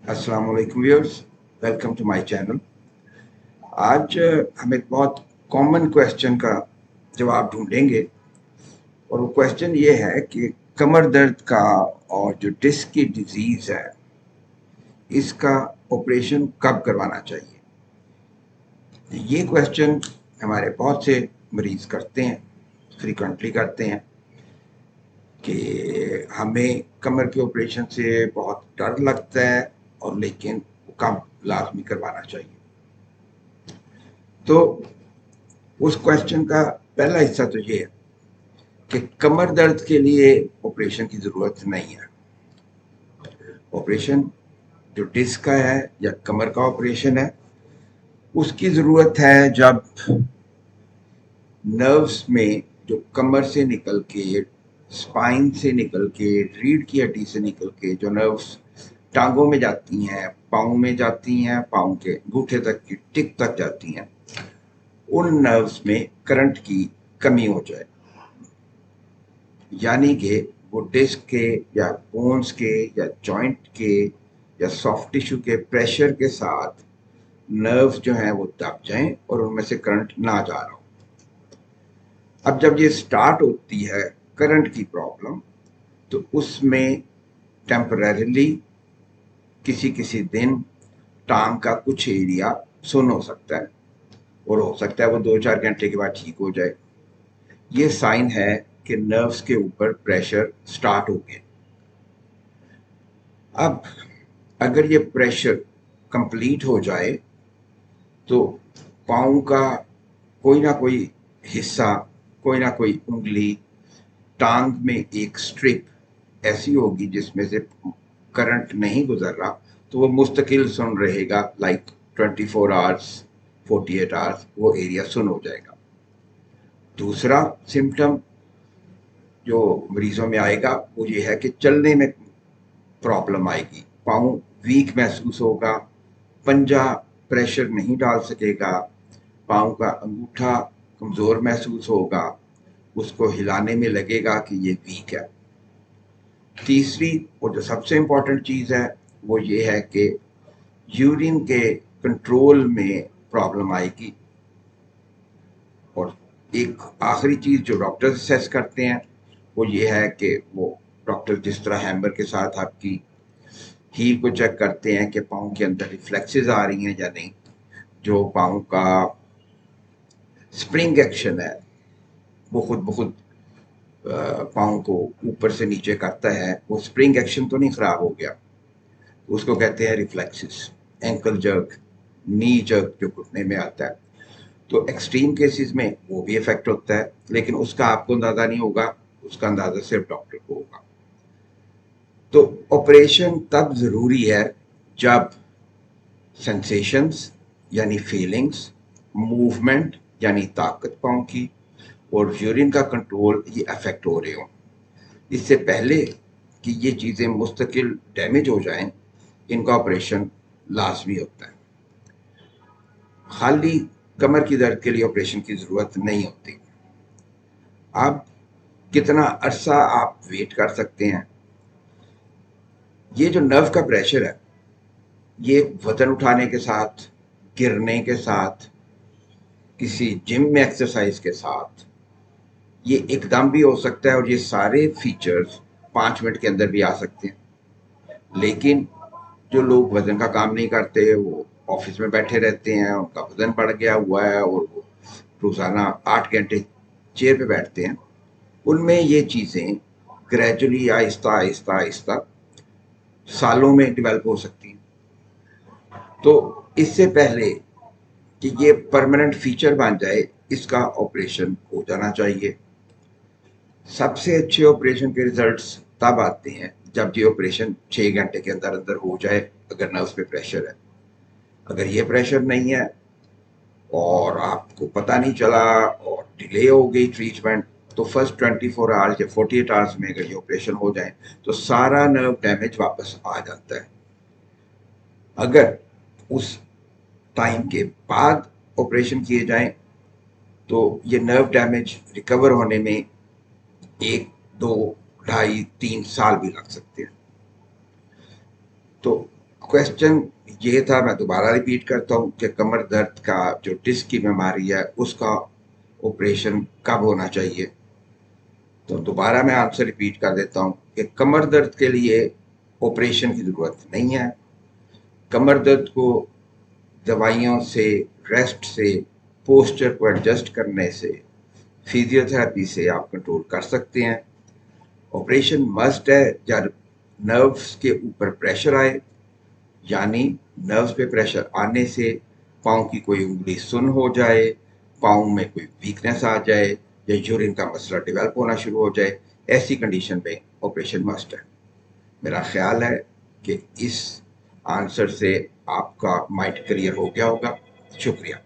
अस्सलाम वालेकुम viewers, welcome to my channel. आज हम एक बहुत कॉमन क्वेश्चन का जवाब ढूंढेंगे और वो क्वेश्चन ये है कि कमर दर्द का और जो डिस्क की डिजीज़ है इसका ऑपरेशन कब करवाना चाहिए। ये क्वेश्चन हमारे बहुत से मरीज़ करते हैं, फ्रीक्वेंटली करते हैं कि हमें कमर के ऑपरेशन से बहुत डर लगता है और लेकिन कब लाजमी करवाना चाहिए। तो उस क्वेश्चन का पहला हिस्सा तो ये है कि कमर दर्द के लिए ऑपरेशन की ज़रूरत नहीं है। ऑपरेशन जो डिस्क का है या कमर का ऑपरेशन है उसकी ज़रूरत है जब नर्व्स में जो कमर से निकल के, स्पाइन से निकल के, रीढ़ की हड्डी से निकल के जो नर्व्स टांगों में जाती हैं, पाँव में जाती हैं, पाँव के अंगूठे तक की टिप तक जाती हैं, उन नर्व्स में करंट की कमी हो जाए, यानी कि वो डिस्क के या बोन्स के या जॉइंट के या सॉफ्ट टिश्यू के प्रेशर के साथ नर्व्स जो हैं वो दब जाएं और उनमें से करंट ना जा रहा हो। अब जब ये स्टार्ट होती है करंट की प्रॉब्लम, तो उसमें टेम्परेरीली किसी किसी दिन टांग का कुछ एरिया सुन हो सकता है और हो सकता है वो 2-4 घंटे के बाद ठीक हो जाए। ये साइन है कि नर्व्स के ऊपर प्रेशर स्टार्ट हो गया। अब अगर ये प्रेशर कंप्लीट हो जाए तो पाँव का कोई ना कोई हिस्सा, कोई ना कोई उंगली, टांग में एक स्ट्रिप ऐसी होगी जिसमें से करंट नहीं गुजर रहा, तो वो मुस्तकिल सुन रहेगा, लाइक 24 आवर्स, 48 आवर्स वो एरिया सुन हो जाएगा। दूसरा सिम्टम जो मरीजों में आएगा वो ये है कि चलने में प्रॉब्लम आएगी, पाँव वीक महसूस होगा, पंजा प्रेशर नहीं डाल सकेगा, पाँव का अंगूठा कमज़ोर महसूस होगा, उसको हिलाने में लगेगा कि ये वीक है। तीसरी और जो सबसे इम्पोर्टेंट चीज़ है वो ये है कि यूरिन के कंट्रोल में प्रॉब्लम आएगी। और एक आखिरी चीज़ जो डॉक्टर असेस करते हैं वो ये है कि वो डॉक्टर जिस तरह हैमर के साथ आपकी हील को चेक करते हैं कि पाँव के अंदर रिफ्लेक्सेस आ रही हैं या नहीं, जो पाँव का स्प्रिंग एक्शन है वो खुद ब खुद पाँव को ऊपर से नीचे करता है, वो स्प्रिंग एक्शन तो नहीं खराब हो गया, उसको कहते हैं रिफ्लेक्सेस, एंकल जर्क, नी जर्क जो घुटने में आता है। तो एक्सट्रीम केसेस में वो भी इफेक्ट होता है, लेकिन उसका आपको अंदाजा नहीं होगा, उसका अंदाजा सिर्फ डॉक्टर को होगा। तो ऑपरेशन तब जरूरी है जब सेंसेशंस यानी फीलिंग्स, मूवमेंट यानी ताकत पाँव की और यूरिन का कंट्रोल ये अफेक्ट हो रहे हों। इससे पहले कि ये चीज़ें मुस्तकिल डैमेज हो जाएं, इनका ऑपरेशन लाजमी होता है। खाली कमर की दर्द के लिए ऑपरेशन की ज़रूरत नहीं होती। आप कितना अरसा आप वेट कर सकते हैं। ये जो नर्व का प्रेशर है ये वजन उठाने के साथ, गिरने के साथ, किसी जिम में एक्सरसाइज के साथ ये एकदम भी हो सकता है और ये सारे फीचर्स 5 मिनट के अंदर भी आ सकते हैं। लेकिन जो लोग वजन का काम नहीं करते, वो ऑफिस में बैठे रहते हैं, उनका वजन बढ़ गया हुआ है और वो रोजाना 8 घंटे चेयर पे बैठते हैं, उनमें ये चीज़ें ग्रेजुअली आहिस्ता आहिस्ता आहिस्ता सालों में डेवलप हो सकती हैं। तो इससे पहले कि ये परमानेंट फीचर बन जाए, इसका ऑपरेशन हो जाना चाहिए। सबसे अच्छे ऑपरेशन के रिजल्ट्स तब आते हैं जब ये ऑपरेशन 6 घंटे के अंदर अंदर हो जाए, अगर नर्व्स पे प्रेशर है। अगर ये प्रेशर नहीं है और आपको पता नहीं चला और डिले हो गई ट्रीटमेंट, तो फर्स्ट 24 आवर्स या 48 आवर्स में अगर ये ऑपरेशन हो जाए तो सारा नर्व डैमेज वापस आ जाता है। अगर उस टाइम के बाद ऑपरेशन किए जाएं तो ये नर्व डैमेज रिकवर होने में 1, 2, 2.5, 3 साल भी लग सकते हैं। तो क्वेश्चन ये था, मैं दोबारा रिपीट करता हूँ कि कमर दर्द का जो डिस्क की बीमारी है उसका ऑपरेशन कब होना चाहिए। तो दोबारा मैं आंसर रिपीट कर देता हूँ कि कमर दर्द के लिए ऑपरेशन की ज़रूरत नहीं है। कमर दर्द को दवाइयों से, रेस्ट से, पोस्चर को एडजस्ट करने से, फिजियोथेरेपी से आप कंट्रोल कर सकते हैं। ऑपरेशन मस्ट है जब नर्व्स के ऊपर प्रेशर आए, यानी नर्व्स पे प्रेशर आने से पाँव की कोई उंगली सुन्न हो जाए, पाँव में कोई वीकनेस आ जाए या यूरिन का मसला डेवलप होना शुरू हो जाए, ऐसी कंडीशन में ऑपरेशन मस्ट है। मेरा ख्याल है कि इस आंसर से आपका माइंड क्लियर हो गया होगा। शुक्रिया।